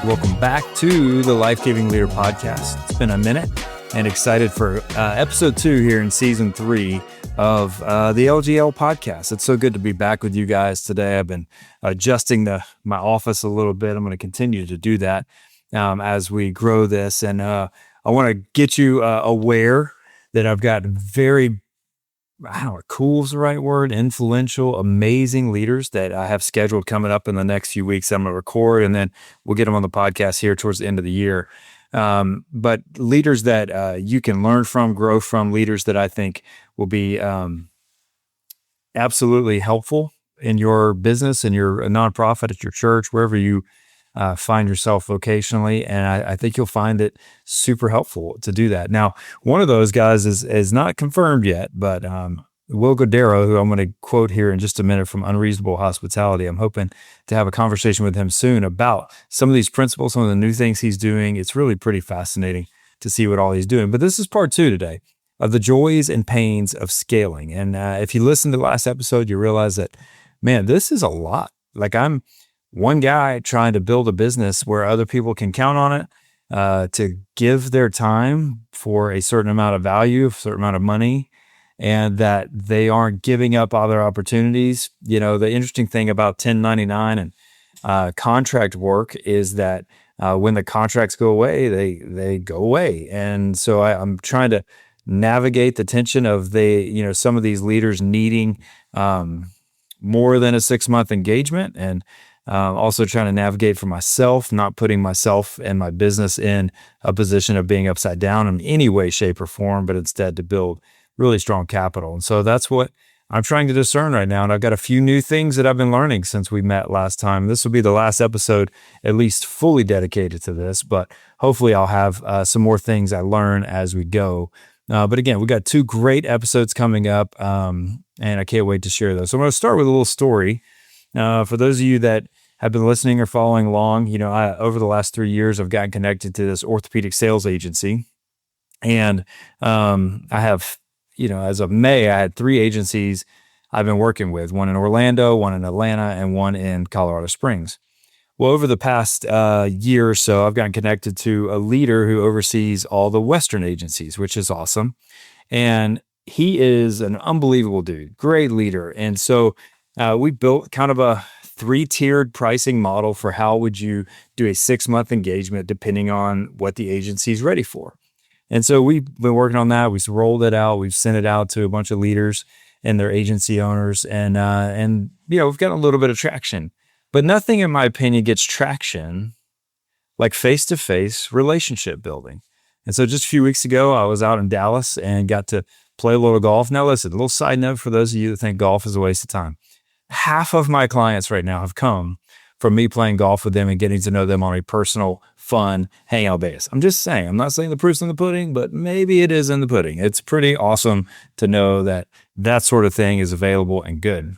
Welcome back to the Life-Giving Leader Podcast. It's been a minute and excited for episode 2 here in season 3 of the LGL podcast. It's so good to be back with you guys today. I've been adjusting my office a little bit. I'm going to continue to do that as we grow this. And I want to get you aware that I've got very, I don't know, cool is the right word, influential, amazing leaders that I have scheduled coming up in the next few weeks. I'm going to record and then we'll get them on the podcast here towards the end of the year. But leaders that you can learn from, grow from, leaders that I think will be absolutely helpful in your business, in your nonprofit, at your church, wherever you find yourself vocationally. And I think you'll find it super helpful to do that. Now, one of those guys is not confirmed yet, but Will Godero, who I'm going to quote here in just a minute from Unreasonable Hospitality. I'm hoping to have a conversation with him soon about some of these principles, some of the new things he's doing. It's really pretty fascinating to see what all he's doing. But this is part 2 today of the joys and pains of scaling. And if you listened to the last episode, you realize that, man, this is a lot. Like, I'm one guy trying to build a business where other people can count on it to give their time for a certain amount of value, a certain amount of money, and that they aren't giving up other opportunities. You know, the interesting thing about 1099 and contract work is that when the contracts go away, they go away. And so I'm trying to navigate the tension of some of these leaders needing more than a 6-month engagement, and also trying to navigate for myself, not putting myself and my business in a position of being upside down in any way, shape, or form, but instead to build really strong capital. And so that's what I'm trying to discern right now. And I've got a few new things that I've been learning since we met last time. This will be the last episode, at least fully dedicated to this, but hopefully I'll have some more things I learn as we go. But again, we've got 2 great episodes coming up, and I can't wait to share those. So I'm going to start with a little story. For those of you that have been listening or following along, over the last 3 years, I've gotten connected to this orthopedic sales agency. And I have, as of May, I had 3 agencies I've been working with, one in Orlando, one in Atlanta, and one in Colorado Springs. Well, over the past year or so, I've gotten connected to a leader who oversees all the Western agencies, which is awesome. And he is an unbelievable dude, great leader. And so we built kind of a 3-tiered pricing model for how would you do a 6-month engagement depending on what the agency is ready for. And so we've been working on that. We've rolled it out. We've sent it out to a bunch of leaders and their agency owners, and we've got a little bit of traction. But nothing, in my opinion, gets traction like face-to-face relationship building. And so just a few weeks ago, I was out in Dallas and got to play a little golf. Now, listen, a little side note for those of you that think golf is a waste of time. Half of my clients right now have come from me playing golf with them and getting to know them on a personal, fun hangout basis. I'm just saying, I'm not saying the proof's in the pudding, but maybe it is in the pudding. It's pretty awesome to know that that sort of thing is available and good.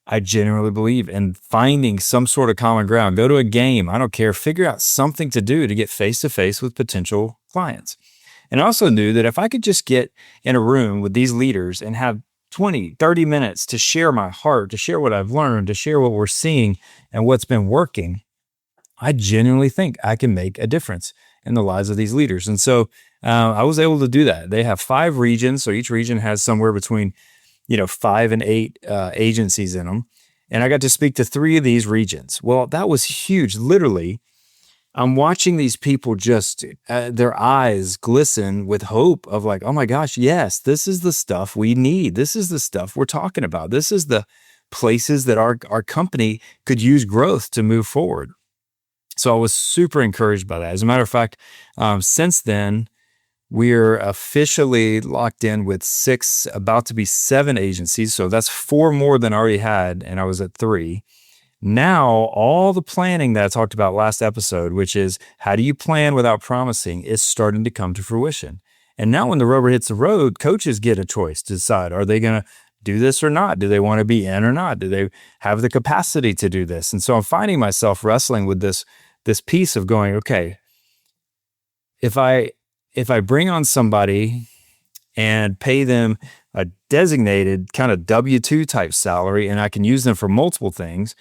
I genuinely believe in finding some sort of common ground. Go to a game, I don't care, figure out something to do to get face-to-face with potential clients. And I also knew that if I could just get in a room with these leaders and have 20, 30 minutes to share my heart, to share what I've learned, to share what we're seeing and what's been working, I genuinely think I can make a difference in the lives of these leaders. And so I was able to do that. They have 5 regions. So each region has somewhere between 5 and 8 agencies in them. And I got to speak to 3 of these regions. Well, that was huge. Literally, I'm watching these people just, their eyes glisten with hope of like, oh my gosh, yes, this is the stuff we need. This is the stuff we're talking about. This is the places that our company could use growth to move forward. So I was super encouraged by that. As a matter of fact, since then, we're officially locked in with 6, about to be 7 agencies. So that's 4 more than I already had, and I was at 3. Now, all the planning that I talked about last episode, which is how do you plan without promising, is starting to come to fruition. And now when the rubber hits the road, coaches get a choice to decide, are they going to do this or not? Do they want to be in or not? Do they have the capacity to do this? And so I'm finding myself wrestling with this piece of going, okay, if I bring on somebody and pay them a designated kind of W-2 type salary and I can use them for multiple things,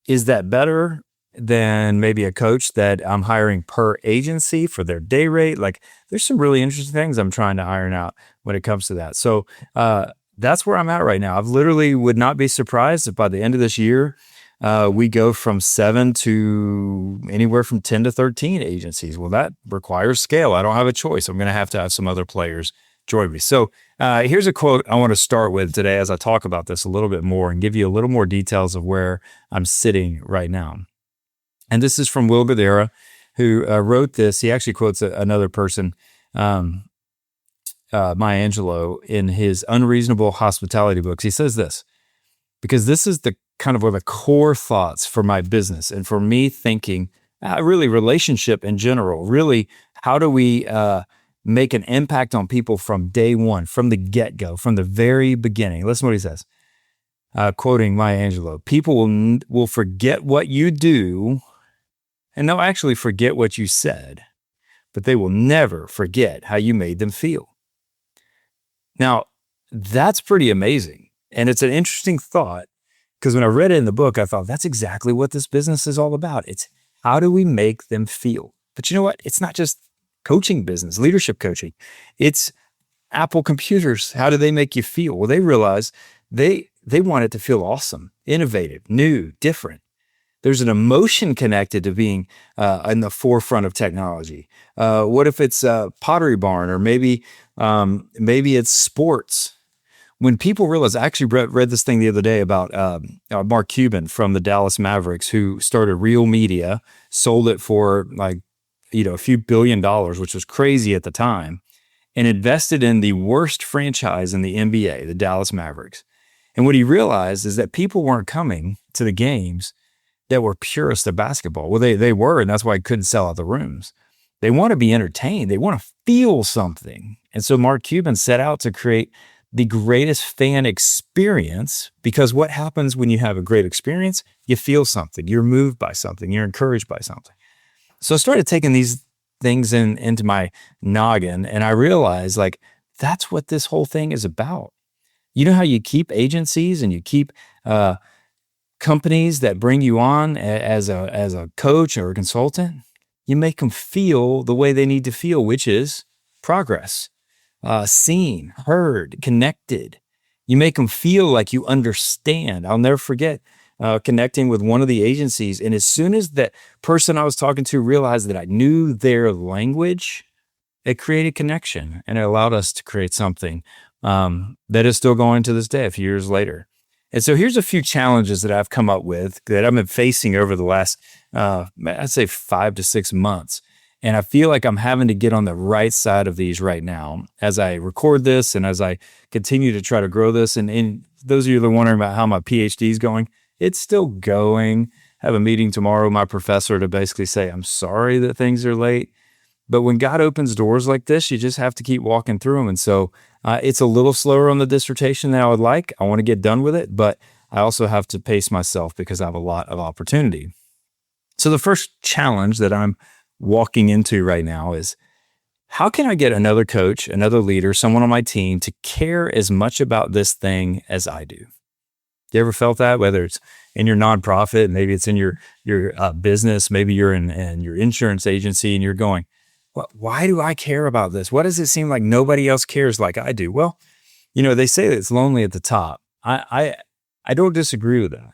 is that better than maybe a coach that I'm hiring per agency for their day rate. Like there's some really interesting things I'm trying to iron out when it comes to that. So that's where I'm at right now. I've literally would not be surprised if by the end of this year, we go from 7 to anywhere from 10 to 13 agencies. Well, that requires scale. I don't have a choice. I'm going to have some other players join me. So here's a quote I want to start with today as I talk about this a little bit more and give you a little more details of where I'm sitting right now. And this is from Will Guidara, who wrote this. He actually quotes another person, Maya Angelou, in his Unreasonable Hospitality books. He says this, because this is the kind of one of the core thoughts for my business and for me thinking, really relationship in general, really, how do we make an impact on people from day one, from the get-go, from the very beginning? Listen to what he says, quoting Maya Angelou. People will forget what you do, and they'll actually forget what you said, but they will never forget how you made them feel. Now, that's pretty amazing. And it's an interesting thought, because when I read it in the book, I thought that's exactly what this business is all about. It's how do we make them feel? But you know what? It's not just coaching business, leadership coaching. It's Apple computers. How do they make you feel? Well, they realize they want it to feel awesome, innovative, new, different. There's an emotion connected to being in the forefront of technology. What if it's Pottery Barn, or maybe it's sports? When people realize, I actually read this thing the other day about Mark Cuban from the Dallas Mavericks, who started Real Media, sold it for a few $1 billion, which was crazy at the time, and invested in the worst franchise in the NBA, the Dallas Mavericks. And what he realized is that people weren't coming to the games that were purists of basketball. Well, they were, and that's why I couldn't sell out the rooms. They want to be entertained. They want to feel something. And so Mark Cuban set out to create the greatest fan experience, because what happens when you have a great experience? You feel something. You're moved by something. You're encouraged by something. So I started taking these things into my noggin, and I realized that's what this whole thing is about. You know how you keep agencies and you keep companies that bring you on as a coach or a consultant? You make them feel the way they need to feel, which is progress, seen, heard, connected. You make them feel like you understand. I'll never forget connecting with one of the agencies. And as soon as that person I was talking to realized that I knew their language, it created connection, and it allowed us to create something that is still going to this day, a few years later. And so here's a few challenges that I've come up with that I've been facing over the last, I'd say 5 to 6 months. And I feel like I'm having to get on the right side of these right now as I record this and as I continue to try to grow this. And those of you that are wondering about how my PhD is going, it's still going. I have a meeting tomorrow with my professor to basically say, I'm sorry that things are late. But when God opens doors like this, you just have to keep walking through them. And so it's a little slower on the dissertation than I would like. I want to get done with it, but I also have to pace myself because I have a lot of opportunity. So the first challenge that I'm walking into right now is, how can I get another coach, another leader, someone on my team to care as much about this thing as I do? You ever felt that? Whether it's in your nonprofit, maybe it's in your business, maybe you're in your insurance agency and you're going, why do I care about this? Why does it seem like nobody else cares like I do? Well, they say that it's lonely at the top. I don't disagree with that,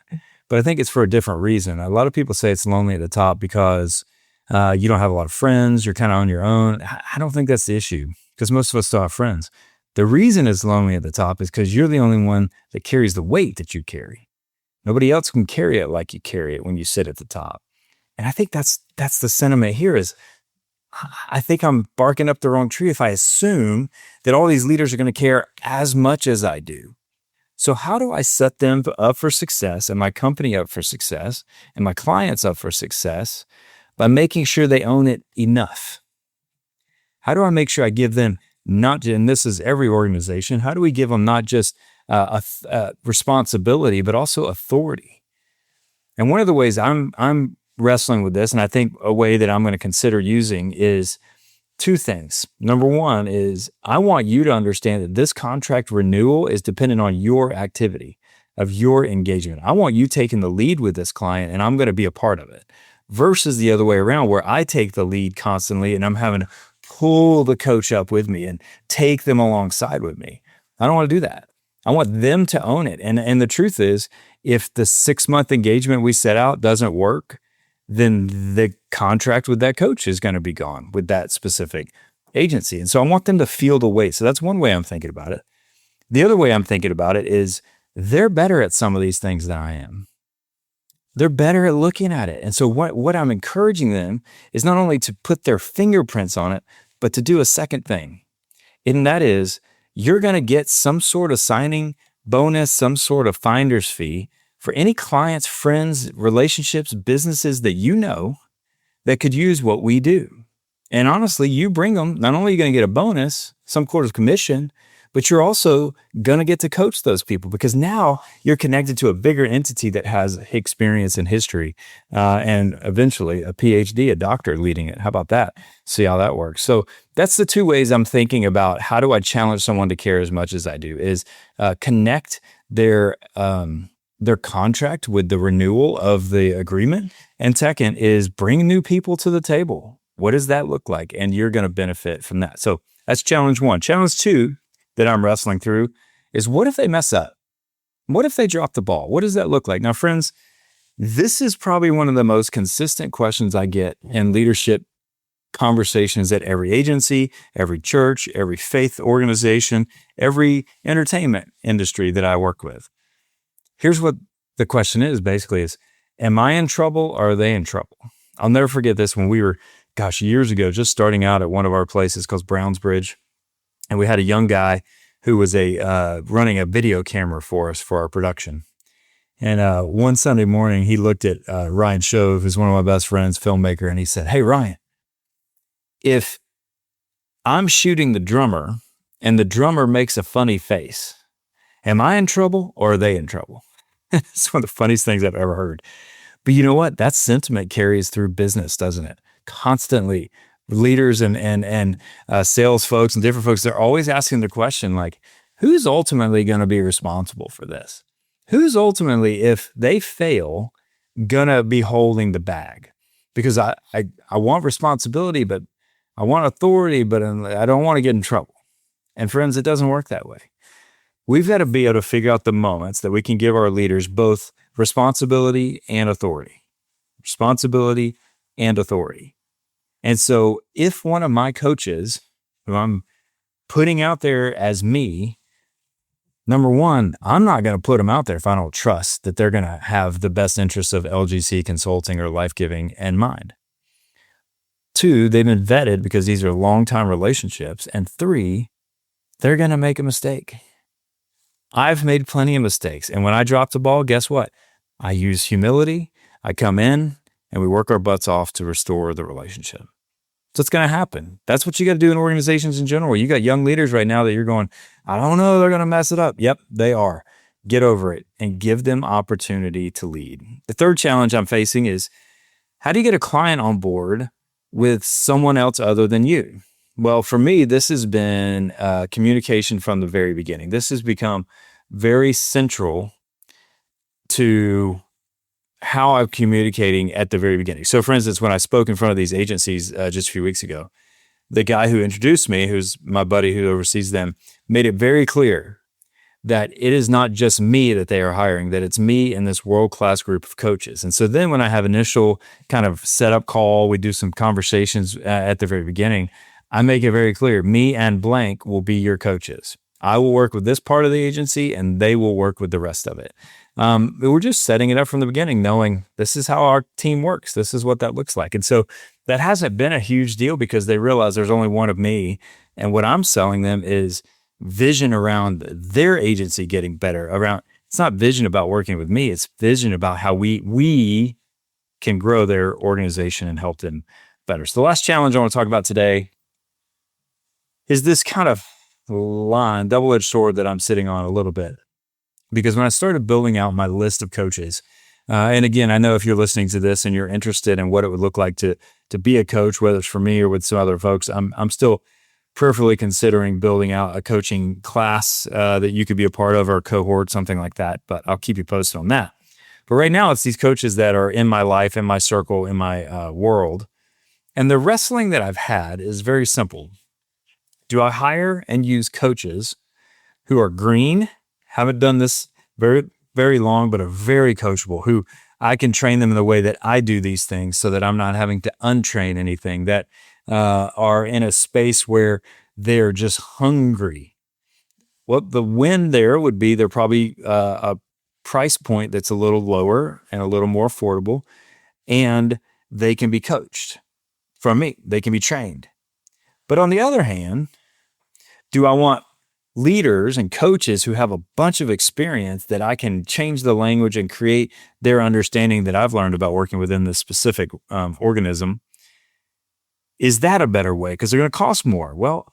but I think it's for a different reason. A lot of people say it's lonely at the top because you don't have a lot of friends. You're kind of on your own. I don't think that's the issue, because most of us still have friends. The reason it's lonely at the top is because you're the only one that carries the weight that you carry. Nobody else can carry it like you carry it when you sit at the top. And I think that's the sentiment here is, I think I'm barking up the wrong tree if I assume that all these leaders are going to care as much as I do. So how do I set them up for success, and my company up for success, and my clients up for success by making sure they own it enough? How do I make sure I give them and this is every organization, how do we give them not just responsibility, but also authority? And one of the ways I'm wrestling with this, and I think a way that I'm going to consider using, is two things. Number one is, I want you to understand that this contract renewal is dependent on your activity, of your engagement. I want you taking the lead with this client, and I'm going to be a part of it. versus the other way around where I take the lead constantly and I'm having to pull the coach up with me and take them alongside with me. I don't want to do that. I want them to own it. And the truth is, if the 6-month engagement we set out doesn't work, then the contract with that coach is going to be gone with that specific agency. And so I want them to feel the weight. So that's one way I'm thinking about it. The other way I'm thinking about it is they're better at some of these things than I am. They're better at looking at it. And so what I'm encouraging them is not only to put their fingerprints on it, but to do a second thing. And that is, you're going to get some sort of signing bonus, some sort of finder's fee for any clients, friends, relationships, businesses that you know that could use what we do. And honestly, you bring them, not only are you going to get a bonus, some sort of commission, but you're also going to get to coach those people because now you're connected to a bigger entity that has experience and history and eventually a PhD, a doctor leading it. How about that? See how that works. So that's the two ways I'm thinking about how do I challenge someone to care as much as I do is connect their contract with the renewal of the agreement. And second is bring new people to the table. What does that look like? And you're going to benefit from that. So that's challenge one. Challenge two that I'm wrestling through is what if they mess up? What if they drop the ball? What does that look like? Now, friends, this is probably one of the most consistent questions I get in leadership conversations at every agency, every church, every faith organization, every entertainment industry that I work with. Here's what the question is basically is, am I in trouble or are they in trouble? I'll never forget this when we were, years ago, just starting out at one of our places called Brownsbridge. And we had a young guy who was running a video camera for us for our production. And one Sunday morning, he looked at Ryan Shove, who's one of my best friends, filmmaker, and he said, "Hey, Ryan, if I'm shooting the drummer and the drummer makes a funny face, am I in trouble or are they in trouble?" It's one of the funniest things I've ever heard. But you know what? That sentiment carries through business, doesn't it? Constantly. Leaders and sales folks and different folks, they're always asking the question like, who's ultimately going to be responsible for this? Who's ultimately, if they fail, going to be holding the bag? Because I want responsibility, but I want authority, but I don't want to get in trouble. And friends, it doesn't work that way. We've got to be able to figure out the moments that we can give our leaders both responsibility and authority. Responsibility and authority. And so if one of my coaches, who I'm putting out there as me, number one, I'm not going to put them out there if I don't trust that they're going to have the best interests of LGC Consulting or Life Giving in mind. Two, they've been vetted because these are long-time relationships. And three, they're going to make a mistake. I've made plenty of mistakes. And when I drop the ball, guess what? I use humility. I come in and we work our butts off to restore the relationship. So it's going to happen. That's what you got to do in organizations in general. You got young leaders right now that you're going, I don't know, they're going to mess it up. Yep, they are. Get over it and give them opportunity to lead. The third challenge I'm facing is, how do you get a client on board with someone else other than you? Well, for me, this has been communication from the very beginning. This has become very central to how I'm communicating at the very beginning. So for instance, when I spoke in front of these agencies just a few weeks ago, the guy who introduced me, who's my buddy who oversees them, made it very clear that it is not just me that they are hiring, that it's me and this world-class group of coaches. And so then when I have initial kind of setup call, we do some conversations at the very beginning, I make it very clear, me and blank will be your coaches. I will work with this part of the agency and they will work with the rest of it. We're just setting it up from the beginning, knowing this is how our team works. This is what that looks like. And so that hasn't been a huge deal because they realize there's only one of me. And what I'm selling them is vision around their agency getting better. It's not vision about working with me. It's vision about how we can grow their organization and help them better. So the last challenge I want to talk about today is this kind of double-edged sword that I'm sitting on a little bit. Because when I started building out my list of coaches, and again, I know if you're listening to this and you're interested in what it would look like to be a coach, whether it's for me or with some other folks, I'm still prayerfully considering building out a coaching class that you could be a part of or a cohort, something like that. But I'll keep you posted on that. But right now, it's these coaches that are in my life, in my circle, in my world. And the wrestling that I've had is very simple. Do I hire and use coaches who are green, haven't done this very, very long, but are very coachable, who I can train them in the way that I do these things so that I'm not having to untrain anything, that are in a space where they're just hungry? Well, the win there would be they're probably a price point that's a little lower and a little more affordable, and they can be coached from me. They can be trained. But on the other hand, do I want leaders and coaches who have a bunch of experience that I can change the language and create their understanding that I've learned about working within this specific organism? Is that a better way? Because they're going to cost more. Well,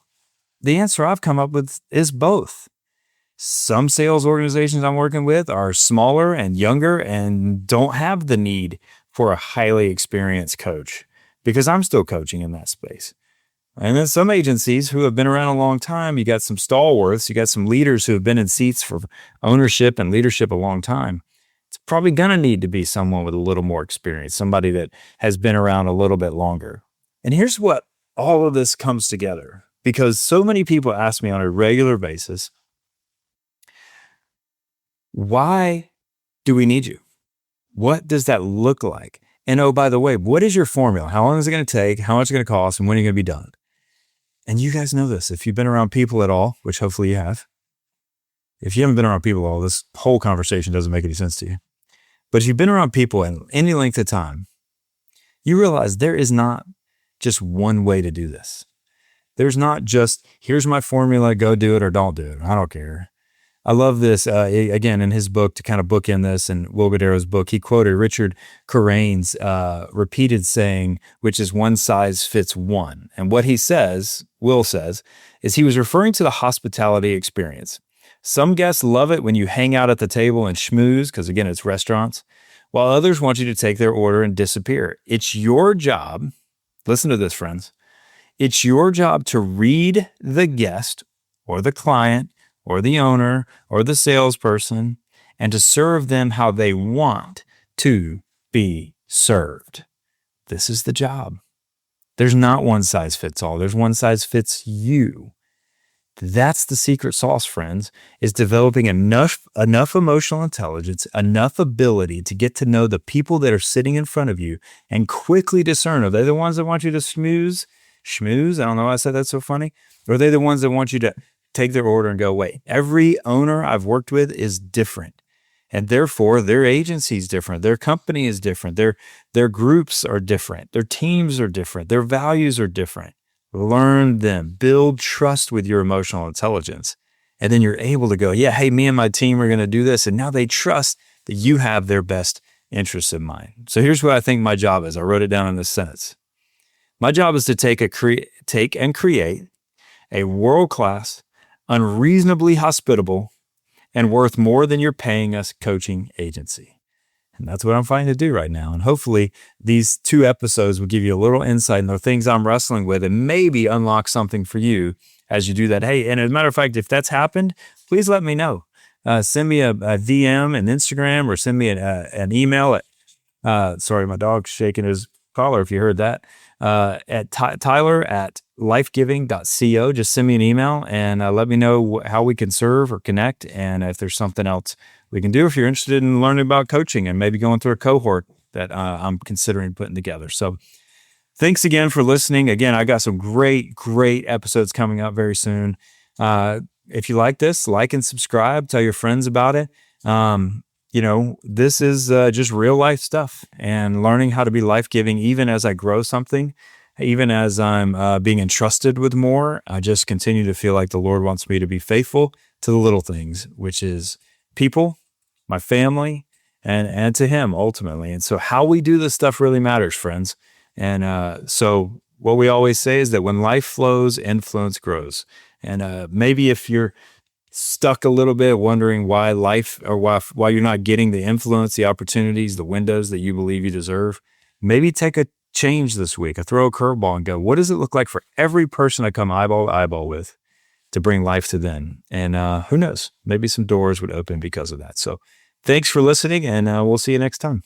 the answer I've come up with is both. Some sales organizations I'm working with are smaller and younger and don't have the need for a highly experienced coach because I'm still coaching in that space. And then some agencies who have been around a long time, you got some stalwarts, you got some leaders who have been in seats for ownership and leadership a long time. It's probably going to need to be someone with a little more experience, somebody that has been around a little bit longer. And here's what all of this comes together, because so many people ask me on a regular basis, why do we need you? What does that look like? And oh, by the way, what is your formula? How long is it going to take? How much is it going to cost? And when are you going to be done? And you guys know this. If you've been around people at all, which hopefully you have, if you haven't been around people at all, this whole conversation doesn't make any sense to you. But if you've been around people in any length of time, you realize there is not just one way to do this. There's not just, here's my formula, go do it or don't do it. I don't care. I love this, again, in his book, to kind of bookend this, and Will Guidero's book, he quoted Richard Carrain's repeated saying, which is one size fits one. And what he says, Will says, is he was referring to the hospitality experience. Some guests love it when you hang out at the table and schmooze, because again, it's restaurants, while others want you to take their order and disappear. It's your job, listen to this, friends, it's your job to read the guest or the client or the owner or the salesperson and to serve them how they want to be served. This is the job. There's not one size fits all. There's one size fits you. That's the secret sauce, friends, is developing enough emotional intelligence, enough ability to get to know the people that are sitting in front of you and quickly discern, are they the ones that want you to schmooze? I don't know why I said that's so funny. Or are they the ones that want you to take their order and go away? Every owner I've worked with is different. And therefore, their agency is different. Their company is different. Their groups are different. Their teams are different. Their values are different. Learn them. Build trust with your emotional intelligence. And then you're able to go, yeah, hey, me and my team are going to do this. And now they trust that you have their best interests in mind. So here's what I think my job is. I wrote it down in this sentence. My job is to take and create a world-class, unreasonably hospitable, and worth more than you're paying us coaching agency. And that's what I'm fighting to do right now. And hopefully these 2 episodes will give you a little insight into the things I'm wrestling with and maybe unlock something for you as you do that. Hey, and as a matter of fact, if that's happened, please let me know. Send me a DM and Instagram, or send me an email at, sorry, my dog's shaking his collar if you heard that, at tyler@lifegiving.co. Just send me an email and let me know how we can serve or connect, and if there's something else we can do, if you're interested in learning about coaching and maybe going through a cohort that I'm considering putting together. So thanks again for listening. Again, I got some great episodes coming up very soon. If you like this, like and subscribe, tell your friends about it. This is just real life stuff, and learning how to be life-giving, even as I grow something, even as I'm being entrusted with more, I just continue to feel like the Lord wants me to be faithful to the little things, which is people, my family, and to Him ultimately. And so how we do this stuff really matters, friends. And so what we always say is that when life flows, influence grows. And maybe if you're stuck a little bit wondering why life, or why you're not getting the influence, the opportunities, the windows that you believe you deserve, maybe take a change this week. I throw a curveball and go, what does it look like for every person I come eyeball to eyeball with to bring life to them? And who knows, maybe some doors would open because of that. So Thanks for listening, and we'll see you next time.